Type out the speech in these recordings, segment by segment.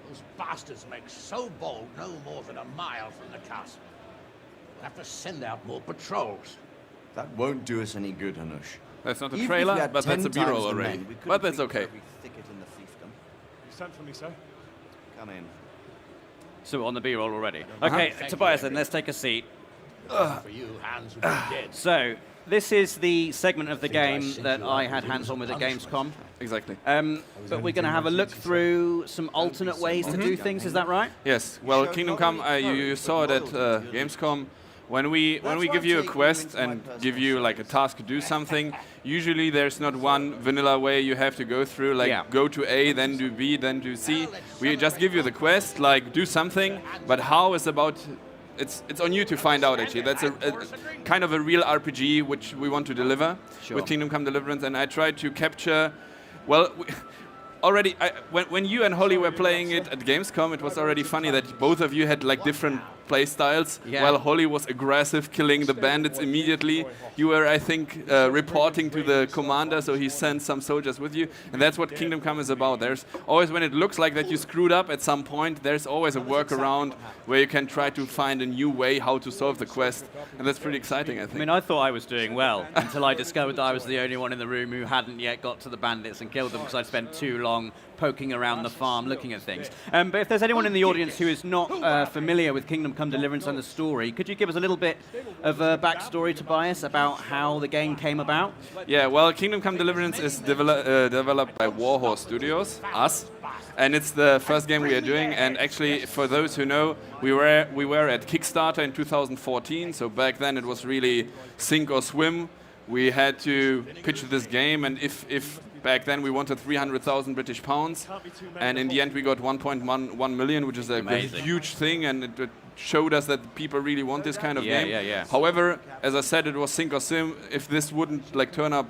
Those bastards make so bold no more than a mile from the castle. We'll have to send out more patrols. That won't do us any good, Hanush. That's not a Even if trailer, we had but that's a 10 times B-roll the already. men, we couldn't But that's reach okay. every thicket in the fiefdom. You sent for me, sir? Come in. So we're on the B-roll already. Okay, Tobias, then let's take a seat. For you, hands would be dead. So this is the segment of the game that I had hands on with at Gamescom. Exactly. But we're going to have a look through some alternate ways to do things. Is that right? Yes. Well, Kingdom Come, you saw it at Gamescom. When we give you a quest and give you like a task to do something, usually there's not one vanilla way you have to go through, like go to A, then do B, then do C. We just give you the quest, like do something, but how is about, it's on you to find out actually. That's a kind of a real RPG which we want to deliver with Kingdom Come Deliverance, and I tried to capture, well, already, when you and Holly were playing it at Gamescom, it was already funny that both of you had like different play styles. While Holly was aggressive, killing the bandits immediately. You were, I think, reporting to the commander, so he sent some soldiers with you. And that's what Kingdom Come is about. There's always, when it looks like that you screwed up at some point, there's always a workaround where you can try to find a new way how to solve the quest. And that's pretty exciting, I think. I mean, I thought I was doing well until I discovered that I was the only one in the room who hadn't yet got to the bandits and killed them because I'd spent too long poking around the farm looking at things. But if there's anyone in the audience who is not familiar with Kingdom Come Deliverance and the story, could you give us a little bit of a backstory, Tobias, about how the game came about? Yeah, well, Kingdom Come Deliverance is developed by Warhorse Studios, us, and it's the first game we are doing. And actually, for those who know, we were at Kickstarter in 2014, so back then it was really sink or swim. We had to pitch this game, and if back then we wanted 300,000 British pounds, and in the end we got 1.1 million, which is a huge thing, and it showed us that people really want this kind of game. However, as I said, it was sink or swim. If this wouldn't like turn up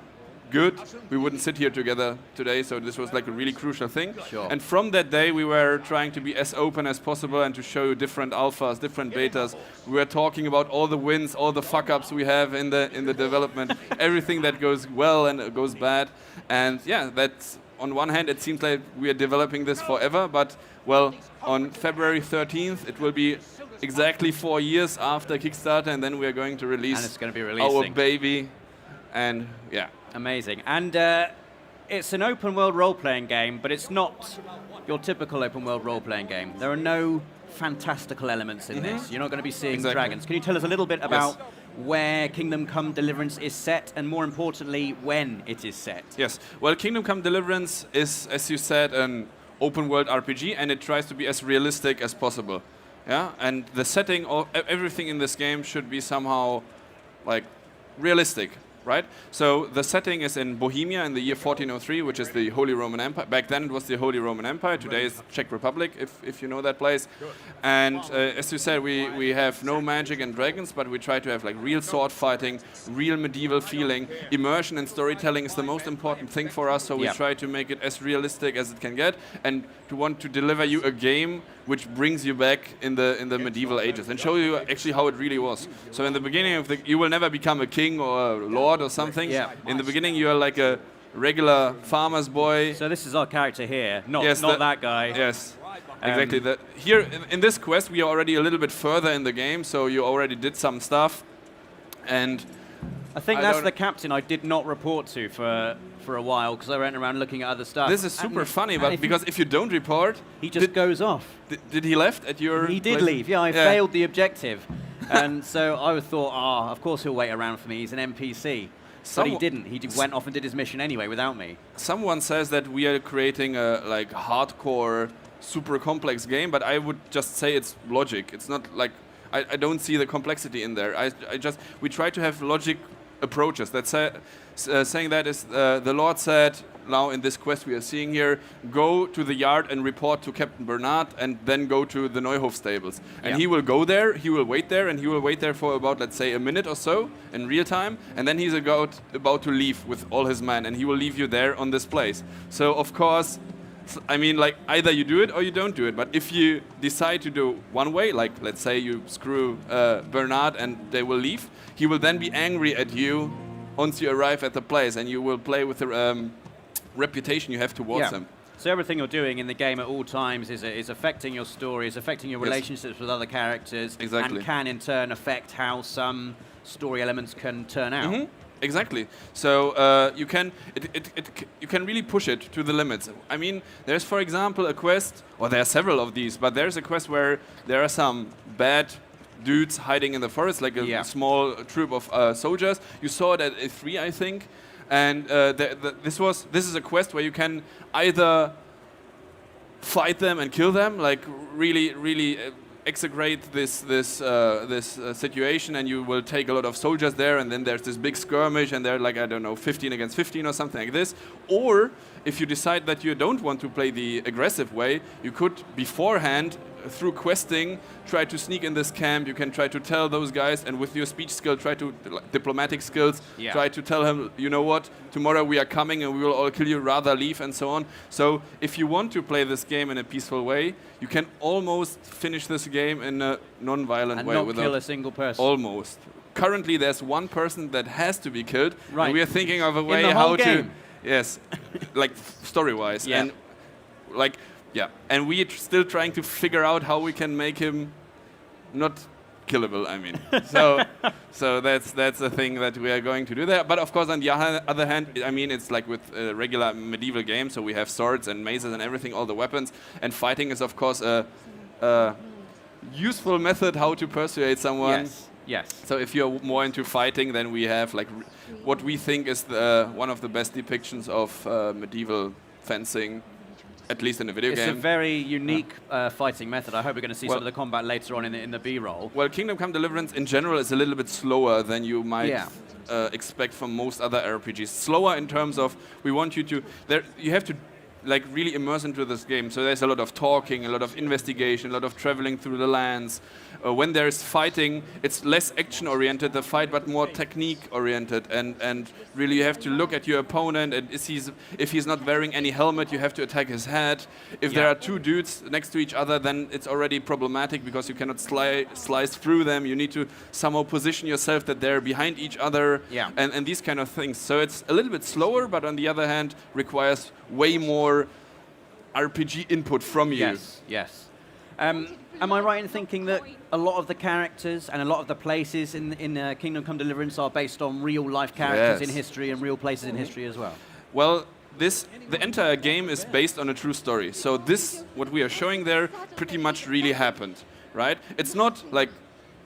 good, we wouldn't sit here together today, so this was like a really crucial thing. And from that day we were trying to be as open as possible and to show you different alphas, different betas. We were talking about all the wins, all the fuck-ups we have in the development, everything that goes well and goes bad. And yeah, that's, on one hand it seems like we are developing this forever, but well, on February 13th it will be exactly 4 years after Kickstarter, and then we are going to release and it's going to be releasing our baby. And yeah. Amazing. And it's an open world role-playing game, but it's not your typical open world role-playing game. There are no fantastical elements in this. You're not going to be seeing dragons. Can you tell us a little bit about where Kingdom Come Deliverance is set, and more importantly, when it is set? Yes. Well, Kingdom Come Deliverance is, as you said, an open world RPG, and it tries to be as realistic as possible. Yeah. And the setting of everything in this game should be somehow like realistic. Right? So the setting is in Bohemia in the year 1403, which is the Holy Roman Empire. Back then it was the Holy Roman Empire. Today is Czech Republic, if you know that place. And as you said, we have no magic and dragons, but we try to have like real sword fighting, real medieval feeling. Immersion and storytelling is the most important thing for us, so we try to make it as realistic as it can get, and to want to deliver you a game which brings you back in the medieval ages and show you actually how it really was. So in the beginning of you will never become a king or a lord or something. In the beginning you are like a regular farmer's boy. So this is our character here, not that guy. Yes, exactly. Here in this quest we are already a little bit further in the game, so you already did some stuff. And I think that's the captain I did not report to for a while, because I went around looking at other stuff. This is super funny, but because if you don't report, he just goes off. Did he left at your? He did leave. Yeah, I failed the objective, and so I thought, of course he'll wait around for me. He's an NPC. But he didn't. He went off and did his mission anyway without me. Someone says that we are creating a like hardcore, super complex game, but I would just say it's logic. It's not like I don't see the complexity in there. We try to have logic approaches. That's saying that is the Lord said. Now in this quest we are seeing here, go to the yard and report to Captain Bernard, and then go to the Neuhof stables. And he will go there, he will wait there, and he will wait there for about, let's say, a minute or so in real time, and then he's about to leave with all his men, and he will leave you there on this place. So of course, I mean, like, either you do it or you don't do it, but if you decide to do one way, like let's say you screw Bernard and they will leave, he will then be angry at you once you arrive at the place, and you will play with the reputation you have towards them. So everything you're doing in the game at all times is affecting your story, is affecting your relationships with other characters, Exactly. and can in turn affect how some story elements can turn out. Exactly. So you can you can really push it to the limits. I mean, there's for example a quest, or there are several of these, but there's a quest where there are some bad dudes hiding in the forest, like a small troop of soldiers. You saw it at E3, I think, and this is a quest where you can either fight them and kill them, like really execrate this situation, and you will take a lot of soldiers there, and then there's this big skirmish, and they're like, I don't know, 15 against 15 or something like this. Or if you decide that you don't want to play the aggressive way, you could beforehand, through questing, try to sneak in this camp. You can try to tell those guys, and with your speech skill, try to diplomatic skills, try to tell him, you know what, tomorrow we are coming and we will all kill you, rather leave, and so on. So if you want to play this game in a peaceful way, you can almost finish this game in a non-violent way. And not kill a single person. Almost. Currently there's one person that has to be killed, and we are thinking of a way in the how whole game. to... Yes, like story-wise. Yeah. And like, yeah, and we're still trying to figure out how we can make him not killable, I mean. So that's the thing that we are going to do there. But of course, on the other hand, I mean, it's like with a regular medieval game, so we have swords and maces and everything, all the weapons, and fighting is of course a useful method how to persuade someone. Yes. So if you're more into fighting, then we have like what we think is one of the best depictions of medieval fencing, at least in a video game. It's a very unique fighting method. I hope we're going to see some of the combat later on in the B-roll. Well, Kingdom Come Deliverance in general is a little bit slower than you might expect from most other RPGs. Slower in terms of we want you to... you have to like really immerse into this game. So there's a lot of talking, a lot of investigation, a lot of traveling through the lands. When there's fighting, it's less action-oriented, the fight, but more technique-oriented. And really you have to look at your opponent, and if he's not wearing any helmet, you have to attack his head. If there are two dudes next to each other, then it's already problematic because you cannot slice through them. You need to somehow position yourself that they're behind each other, and these kind of things. So it's a little bit slower, but on the other hand, requires way more RPG input from you. Yes. Am I right in thinking that a lot of the characters and a lot of the places in Kingdom Come Deliverance are based on real-life characters in history and real places in history as well? Well, the entire game is based on a true story. So what we are showing there, pretty much really happened, right? It's not like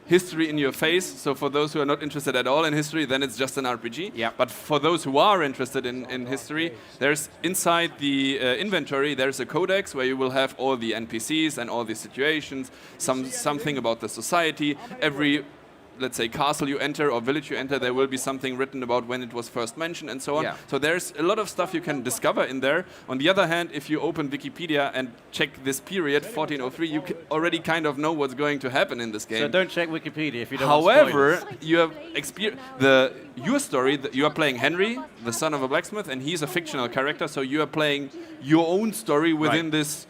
history in your face. So for those who are not interested at all in history, then it's just an RPG. But for those who are interested in history, there's inside the inventory, there's a codex where you will have all the NPCs and all the situations, something about the society. Every, let's say, castle you enter or village you enter, there will be something written about when it was first mentioned and so on. So there's a lot of stuff you can discover in there. On the other hand, if you open Wikipedia and check this period, 1403, you already kind of know what's going to happen in this game. So don't check Wikipedia if you don't However, want spoilers. you have your story, you are playing Henry, the son of a blacksmith, and he's a fictional character, so you are playing your own story within this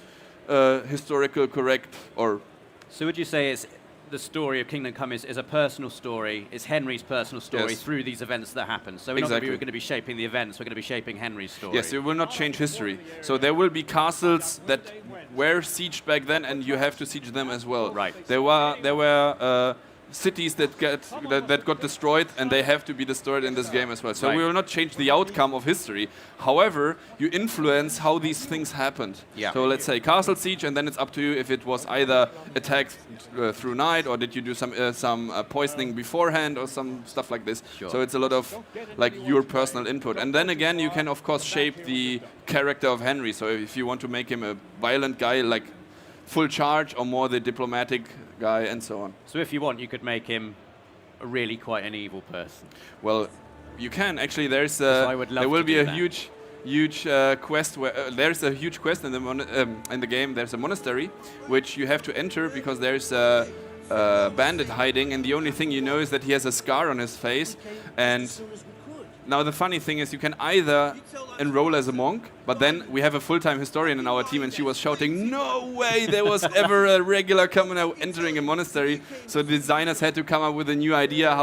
historical correct, or... So would you say it's the story of Kingdom Come is a personal story, is Henry's personal story through these events that happen. So we're not going to be shaping the events, we're going to be shaping Henry's story. Yes, it will not change history. So there will be castles that were sieged back then, and you have to siege them as well. Right. There were cities that got destroyed, and they have to be destroyed in this game as well. So we will not change the outcome of history. However, you influence how these things happened. So let's say castle siege, and then it's up to you if it was either attacked through night, or did you do some poisoning beforehand, or some stuff like this. So it's a lot of like your personal input. And then again, you can of course shape the character of Henry. So if you want to make him a violent guy, like full charge, or more the diplomatic guy, and so on. So if you want, you could make him really quite an evil person. Well, you can actually. There will be a huge quest where there's a huge quest in the game. There's a monastery which you have to enter because there's a bandit hiding, and the only thing you know is that he has a scar on his face. And now the funny thing is, you can either enroll as a monk, But then we have a full-time historian in our team, and she was shouting, "No way there was ever a regular commoner entering a monastery." So the designers had to come up with a new idea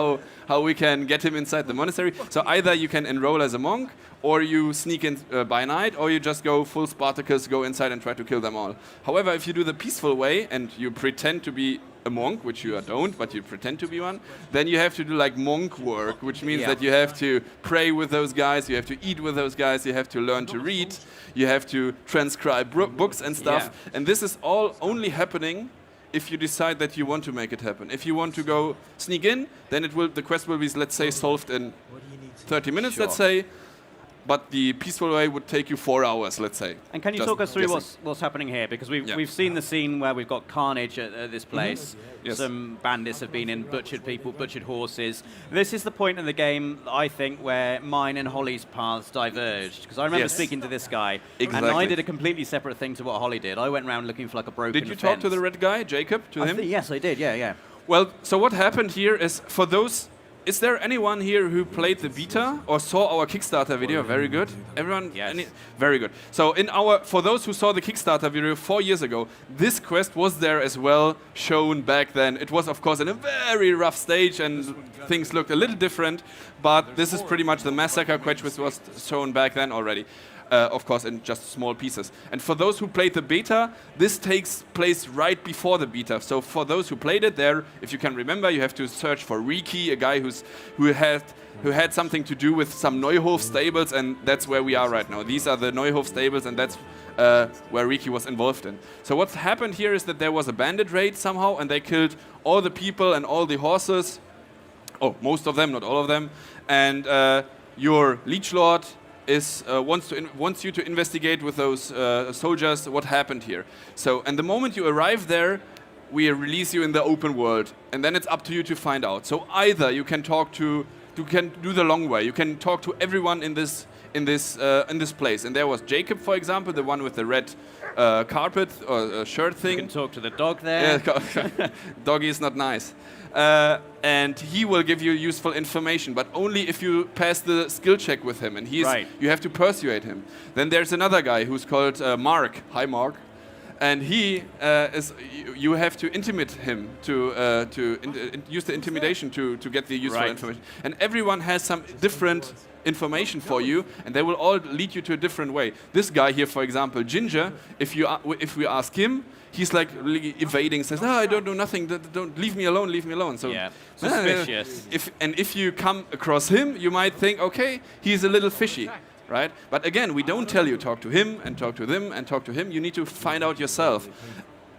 how we can get him inside the monastery. So either you can enroll as a monk, or you sneak in by night, or you just go full Spartacus, go inside and try to kill them all. However, if you do the peaceful way and you pretend to be a monk, which you don't, but you pretend to be one, then you have to do like monk work, which means that you have to pray with those guys, you have to eat with those guys, you have to learn to read, you have to transcribe books and stuff. And this is all only happening if you decide that you want to make it happen. If you want to go sneak in, then the quest will be, let's say, solved in 30 minutes, let's say. But the peaceful way would take you 4 hours, let's say. And can you talk us through what's happening here? Because we've seen the scene where we've got carnage at this place. Yes. Some bandits have been in, butchered people, butchered horses. This is the point in the game, I think, where mine and Holly's paths diverged. Because I remember speaking to this guy, and I did a completely separate thing to what Holly did. I went around looking for like a broken Did you talk to the red guy, Jacob, to him? Yes, I did, yeah. Well, so what happened here is, for those... Is there anyone here who played the beta or saw our Kickstarter video? Very good. Everyone? Yes. Very good. So for those who saw the Kickstarter video 4 years ago, this quest was there as well, shown back then. It was, of course, in a very rough stage and things looked a little different, but this is pretty much the massacre quest which was shown back then already. Of course, in just small pieces. And for those who played the beta, this takes place right before the beta. So for those who played it there, if you can remember, you have to search for Riki, a guy who had something to do with some Neuhof stables, and that's where we are right now. These are the Neuhof stables, and that's where Riki was involved in. So what's happened here is that there was a bandit raid somehow, and they killed all the people and all the horses. Oh, most of them, not all of them. And your liege lord wants you to investigate with those soldiers what happened here. So, and the moment you arrive there, we release you in the open world, and then it's up to you to find out. So either you can you can do the long way. You can talk to everyone in this place. And there was Jacob, for example, the one with the red carpet or shirt thing. You can talk to the dog there. Yeah, doggy is not nice. And he will give you useful information, but only if you pass the skill check with him, and you have to persuade him. Then there's another guy who's called Mark. Hi, Mark. And he you have to intimidate him to use the intimidation to get the useful information. And everyone has some different information for you, and they will all lead you to a different way. This guy here, for example, Ginger, if we ask him, he's like really evading, says, "No, I don't know nothing. Don't leave me alone. Leave me alone." So suspicious. If you come across him, you might think, okay, he's a little fishy, right? But again, we don't tell you talk to him and talk to them and talk to him. You need to find out yourself.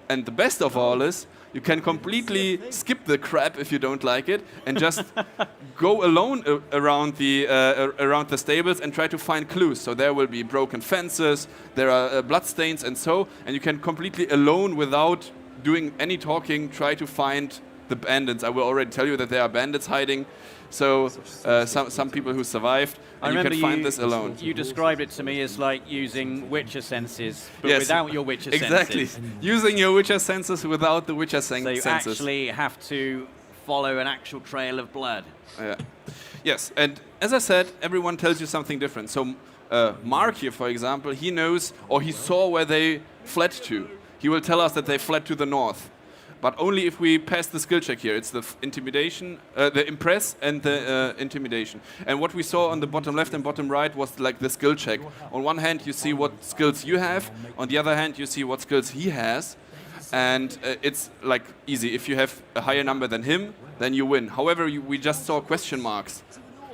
And the best of all is, you can completely skip the crap if you don't like it, and just go alone around the stables and try to find clues. So there will be broken fences, there are bloodstains, and you can completely alone, without doing any talking, try to find the bandits. I will already tell you that there are bandits hiding. So some people who survived, and you can find this alone. You described it to me as like using Witcher senses, but without your Witcher senses. Exactly, using your Witcher senses without the Witcher senses. So you actually have to follow an actual trail of blood. Yes, and as I said, everyone tells you something different. So Mark here, for example, he knows, or he saw where they fled to. He will tell us that they fled to the north. But only if we pass the skill check here. It's the intimidation, the impress and the intimidation. And what we saw on the bottom left and bottom right was like the skill check. On one hand, you see what skills you have. On the other hand, you see what skills he has. And it's like easy. If you have a higher number than him, then you win. However, we just saw question marks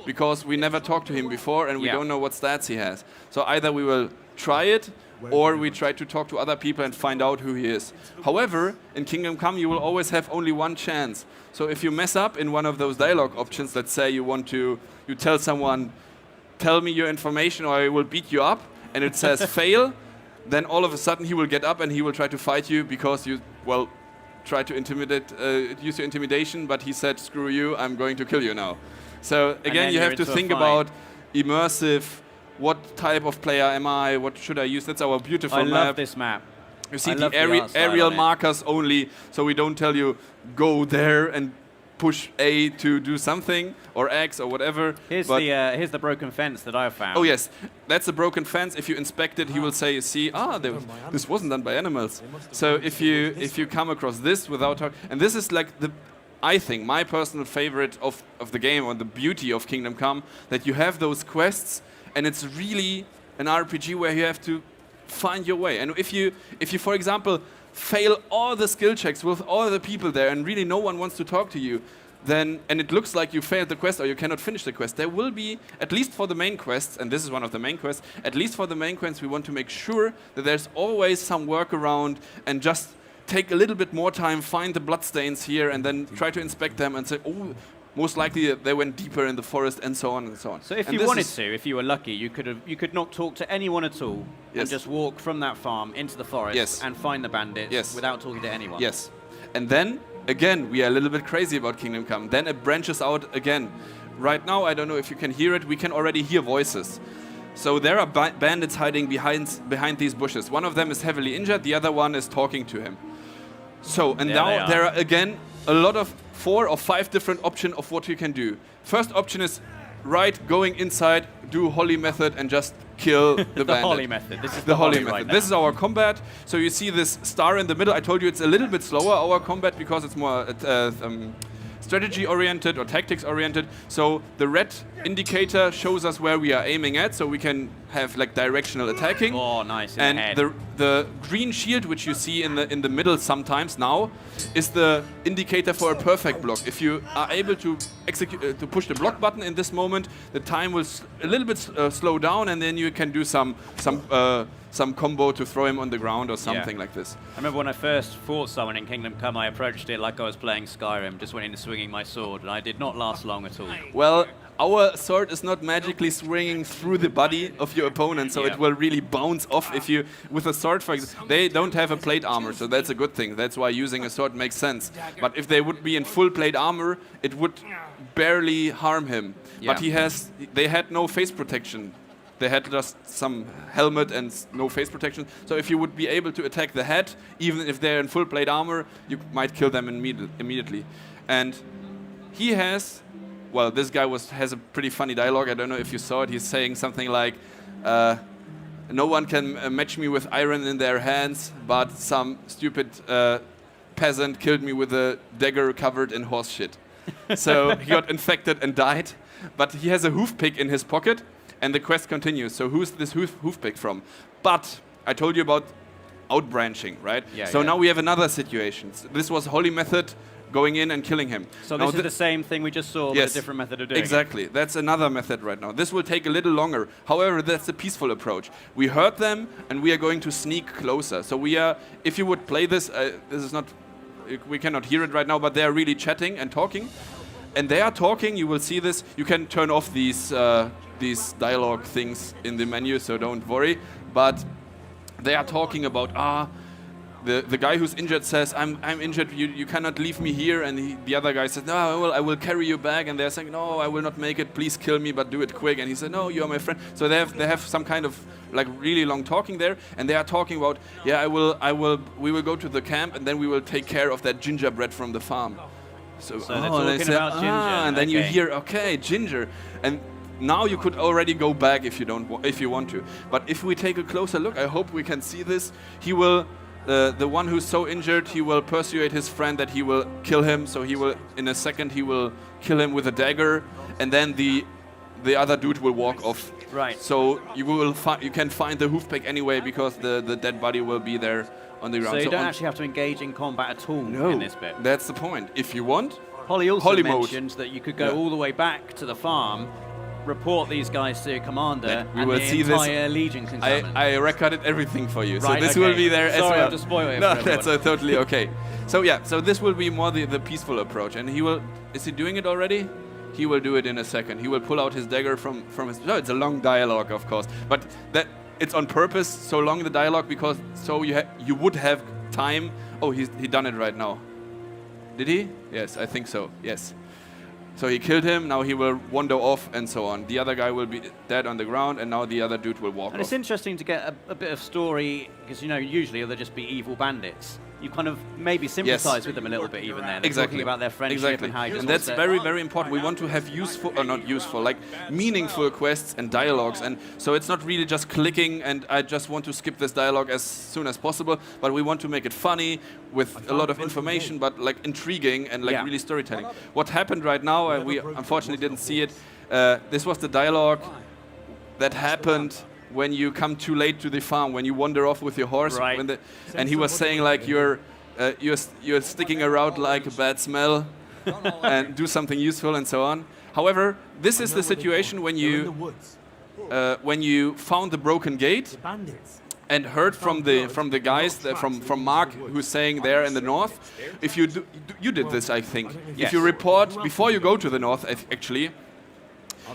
because we never talked to him before, and we don't know what stats he has. So either we will try it, or we try to talk to other people and find out who he is. However, in Kingdom Come, you will always have only one chance. So if you mess up in one of those dialogue options, let's say you tell someone, tell me your information or I will beat you up, and it says fail, then all of a sudden he will get up and he will try to fight you because you, try to use your intimidation, but he said, screw you, I'm going to kill you now. So again, you have to think about immersive. What type of player am I? What should I use? That's our beautiful map. I love this map. You see the aerial markers only, so we don't tell you, go there and push A to do something, or X, or whatever. Here's the broken fence that I've found. Oh yes, that's a broken fence. If you inspect it, he will say, "See, this wasn't done by animals." So if you come across this without and this is like I think my personal favorite of the game, or the beauty of Kingdom Come, that you have those quests, and it's really an RPG where you have to find your way. And if you for example fail all the skill checks with all the people there, and really no one wants to talk to you, then, and it looks like you failed the quest or you cannot finish the quest, there will be, at least for the main quests, and this is one of the main quests, at least for the main quests, we want to make sure that there's always some workaround, and just take a little bit more time, find the bloodstains here, and then try to inspect them and say, oh, most likely they went deeper in the forest, and so on and so on. So if you wanted to, if you were lucky, you could not talk to anyone at all, and just walk from that farm into the forest and find the bandits without talking to anyone. Yes. And then, again, we are a little bit crazy about Kingdom Come. Then it branches out again. Right now, I don't know if you can hear it, we can already hear voices. So there are bandits hiding behind these bushes. One of them is heavily injured, the other one is talking to him. So, and now there are again a lot of 4 or 5 different options of what you can do. First option is going inside, do Holly method, and just kill the bandit. The Holly method. This is the Holly method. Right, this is our combat. So you see this star in the middle. I told you it's a little bit slower, our combat, because it's more strategy-oriented or tactics-oriented. So the red indicator shows us where we are aiming at, so we can have like directional attacking. Oh, nice. And the green shield, which you see in the middle sometimes now, is the indicator for a perfect block. If you are able to execute to push the block button in this moment, the time will a little bit slow down, and then you can do some combo to throw him on the ground or something like this. I remember when I first fought someone in Kingdom Come, I approached it like I was playing Skyrim, just went in swinging my sword, and I did not last long at all. Well, our sword is not magically swinging through the body of your opponent, so it will really bounce off if you, with a sword, for example, they don't have a plate armor, so that's a good thing. That's why using a sword makes sense. But if they would be in full plate armor, it would barely harm him. But they had no face protection. They had just some helmet and no face protection. So if you would be able to attack the head, even if they're in full plate armor, you might kill them immediately. And he has, well, this guy has a pretty funny dialogue. I don't know if you saw it. He's saying something like, no one can match me with iron in their hands, but some stupid peasant killed me with a dagger covered in horse shit. So he got infected and died. But he has a hoof pick in his pocket. And the quest continues. So who's this hoof pick from? But I told you about outbranching, right? So now we have another situation. This was Holy method going in and killing him. So this is the same thing we just saw, but a different method of doing it. Exactly. That's another method right now. This will take a little longer. However, that's a peaceful approach. We heard them, and we are going to sneak closer. So we are, if you would play this, this is not, we cannot hear it right now, but they are really chatting and talking. And they are talking, you will see this. You can turn off these dialogue things in the menu, so don't worry. But they are talking about, the guy who's injured says, I'm injured, you cannot leave me here. And the other guy says, no, I will carry you back. And they're saying, no, I will not make it, please kill me, but do it quick. And he said, no, you are my friend. So they have some kind of like really long talking there. And they are talking about, we will go to the camp, and then we will take care of that gingerbread from the farm. So they're talking about ginger. And then you hear, okay, ginger. And now you could already go back if you want to. But if we take a closer look, I hope we can see this. He will, the one who's so injured, he will persuade his friend that he will kill him. So he will, in a second, he will kill him with a dagger, and then the other dude will walk off. Right. So you can find the hoof pick anyway, because the dead body will be there on the ground. So you don't actually have to engage in combat at all in this bit. That's the point. If you want, Holly also mentioned that you could go all the way back to the farm, report these guys to your commander, and the entire legion can come in. I recorded everything for you, so this will be there as well. Sorry, I have to spoil it. No, that's totally okay. So so this will be more the peaceful approach, and he will. Is he doing it already? He will do it in a second. He will pull out his dagger from his. No, it's a long dialogue, of course, but that it's on purpose so long the dialogue, because so you would have time. Oh, he done it right now. Did he? Yes, I think so. Yes. So he killed him, now he will wander off, and so on. The other guy will be dead on the ground, and now the other dude will walk off. And it's interesting to get a bit of story, because, usually they'll just be evil bandits. you kind of maybe sympathize with them a little bit even there. They're Exactly. talking about their friendship Exactly. and how you just And want that's to- very, very important. We want to have useful, or not useful, like meaningful quests and dialogues. And so it's not really just clicking and I just want to skip this dialogue as soon as possible, but we want to make it funny with a lot of information, but like intriguing and like Yeah. really storytelling. What happened right now, we unfortunately didn't see it, this was the dialogue that happened when you come too late to the farm, when you wander off with your horse. Right. And he was saying like you're sticking around like a bad smell and do something useful and so on. However, this is the situation when you found the broken gate and heard from the guys from Mark who's saying there in the north. If you did this, I think. Yes. If you report before you go to the north, actually,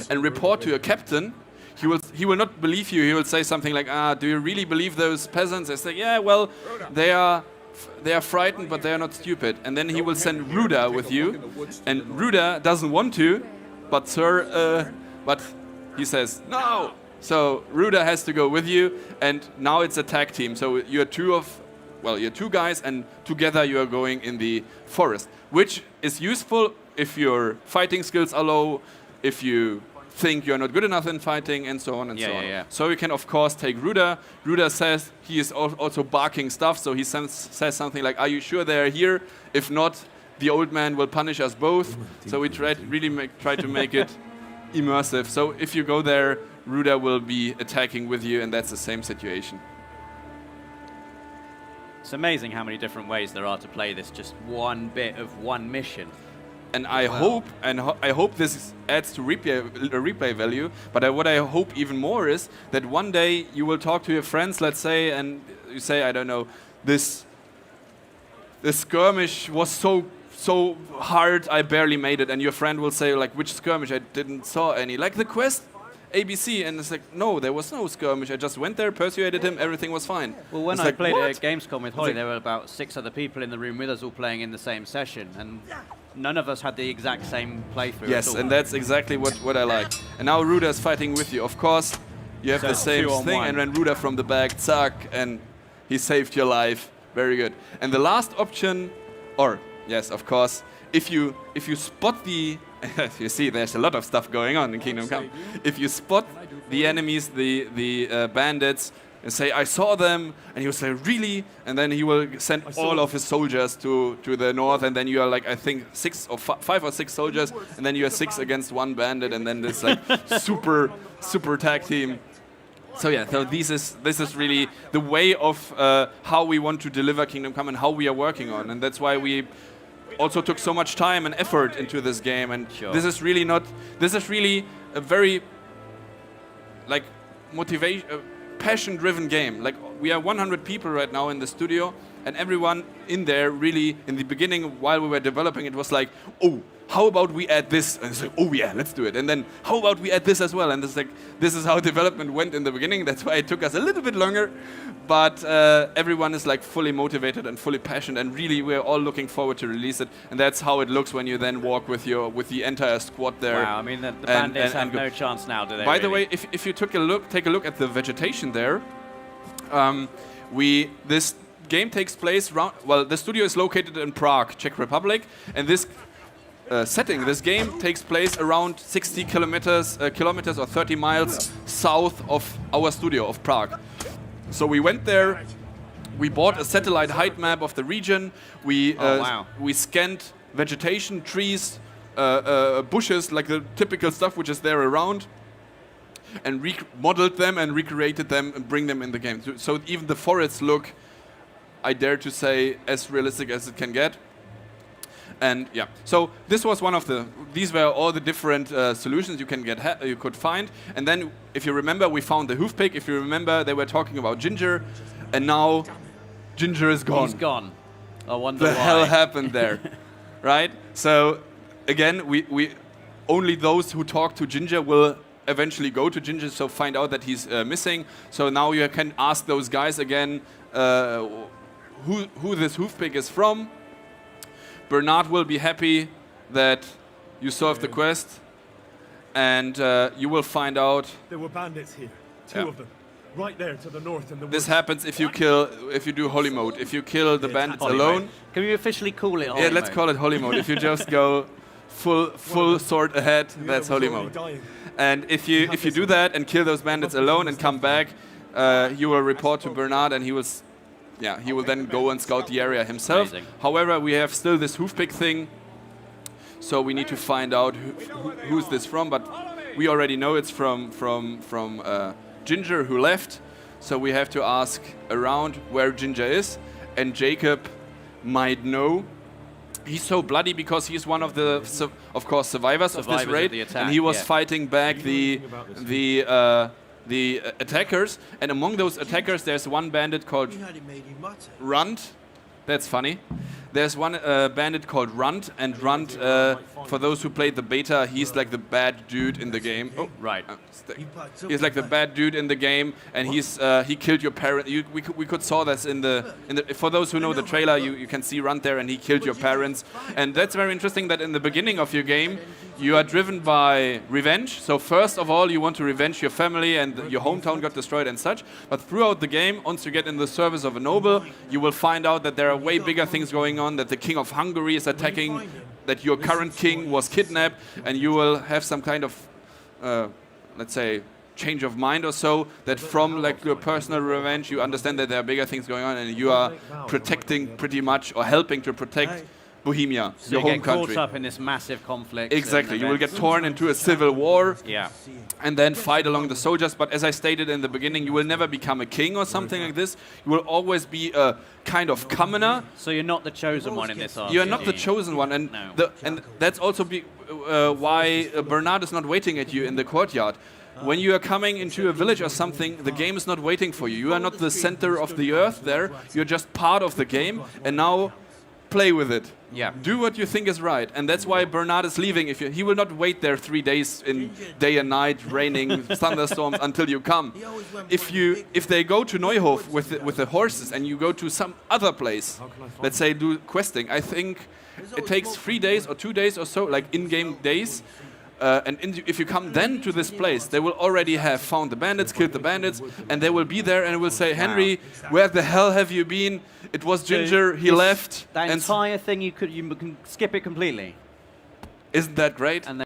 and report to your captain, he will not believe you. He will say something like, do you really believe those peasants? I say, yeah, well, they are frightened, but they are not stupid. And then he will send Ruda with you, and Ruda doesn't want to, but but he says no. So Ruda has to go with you, and now it's a tag team. So you're two guys, and together you are going in the forest, which is useful if your fighting skills are low, if you think you're not good enough in fighting, and so on and so on. Yeah. So you can, of course, take Ruda. Ruda says he is also barking stuff, so he says something like, are you sure they're here? If not, the old man will punish us both. So we try to make it immersive. So if you go there, Ruda will be attacking with you, and that's the same situation. It's amazing how many different ways there are to play this, just one bit of one mission. And I hope this adds to replay value. But what I hope even more is that one day you will talk to your friends, let's say, and you say, I don't know, this skirmish was so hard I barely made it, and your friend will say like, which skirmish? I didn't saw any. Like the quest ABC, and it's like, no, there was no skirmish. I just went there, persuaded him, everything was fine. Well, when it's I like, played what? at Gamescom with Holly, there were about 6 other people in the room with us all playing in the same session, and none of us had the exact same playthrough. Yes, at all. and that's exactly what I like. And now Ruda is fighting with you. Of course, you have So the it's same 2-on-1. thing, and then Ruda from the back, zack, and he saved your life. Very good. And the last option, or yes, of course, if you spot the, you see, there's a lot of stuff going on in Kingdom Come. If you spot the enemies, the bandits, and say, I saw them, and he will say, really? And then he will send all of his soldiers to the north, and then you are like, I think 5 or 6 soldiers, and then you are 6 against 1 bandit, and then this like super tag team. So yeah, so this is really the way of how we want to deliver Kingdom Come and how we are working on, and that's why we also took so much time and effort into this game. And Sure. this is really a very like motivation. Passion-driven game. Like, we are 100 people right now in the studio, and everyone in there really, in the beginning, while we were developing, it was like, oh, how about we add this? And it's like, oh yeah, let's do it. And then, how about we add this as well? And it's like, this is how development went in the beginning. That's why it took us a little bit longer. But everyone is like fully motivated and fully passionate, and really we're all looking forward to release it. And that's how it looks when you then walk with the entire squad there. Wow, I mean, the bandits have no chance now, do they? By the really? way, if you take a look at the vegetation there, this game takes place the studio is located in Prague, Czech Republic, and this this game takes place around 60 kilometers or 30 miles south of our studio of Prague. So we went there, we bought a satellite height map of the region, we scanned vegetation, trees, bushes, like the typical stuff which is there around, and modeled them and recreated them and bring them in the game. So even the forests look, I dare to say, as realistic as it can get. And yeah, so this was these were all the different solutions you could find. And then, if you remember, we found the hoof pick. If you remember, they were talking about Ginger, and now Ginger is gone. He's gone. I wonder The why. hell happened there, right? So again, we only those who talk to Ginger will eventually go to Ginger, so find out that he's missing. So now you can ask those guys again who this hoof pick is from. Bernard will be happy that you solved the quest, and you will find out. There were bandits here, two Yeah. of them. Right there to the north in the This woods. happens if you do holy mode. If you kill the bandits Holy alone, mode. Can we officially call it holy yeah, let's mode? call it holy mode. If you just go full sword ahead, that's holy mode. And if you do that and kill those bandits alone and come back, you will report to Bernard, and he will then go and scout the area himself. Amazing. However, we have still this hoofpick thing, so we need to find out who's this from. But we already know it's from Ginger, who left. So we have to ask around where Ginger is, and Jacob might know. He's so bloody because he's one of the, of course, survivors of this of raid, the attack, and he was yeah. fighting back the attackers. And among those attackers, there's one bandit called Runt. That's funny. There's one bandit called Runt, and Runt, for those who played the beta, he's like the bad dude in the game. Oh, Right. He's like the bad dude in the game, and he killed your parent. We could saw this in the for those who know the trailer, you can see Runt there, and he killed your parents. And that's very interesting that in the beginning of your game, you are driven by revenge. So first of all, you want to revenge your family, and your hometown got destroyed and such. But throughout the game, once you get in the service of a noble, you will find out that there are way bigger things going on, that the king of Hungary is attacking, that your current king was kidnapped, and you will have some kind of, let's say, change of mind or so, that from like your personal revenge, you understand that there are bigger things going on, and you are protecting pretty much, or helping to protect Bohemia, So your you home get caught country. up in this massive conflict. Exactly, and you will get events. torn into a civil war, Yeah. and then fight along the soldiers. But as I stated in the beginning, you will never become a king or something like this. You will always be a kind of commoner. So you're not the chosen one in this RPG. You are not the chosen one, and No. and that's also why Bernard is not waiting at you in the courtyard. When you are coming into a village or something, the game is not waiting for you. You are not the center of the earth there. You're just part of the game, and now play with it. Yeah. Do what you think is right, and that's why Bernard is leaving. He will not wait there 3 days in day and night, raining, thunderstorms until you come. If they go to Neuhof with the horses, and you go to some other place, let's say do questing, I think it takes 3 days or 2 days or so, like in-game days. If you come then to this place, they will already have found the bandits, killed the bandits, and they will be there and will say, Henry, where the hell have you been? It was Ginger, he left. That And entire thing, you can skip it completely. isn't that great? And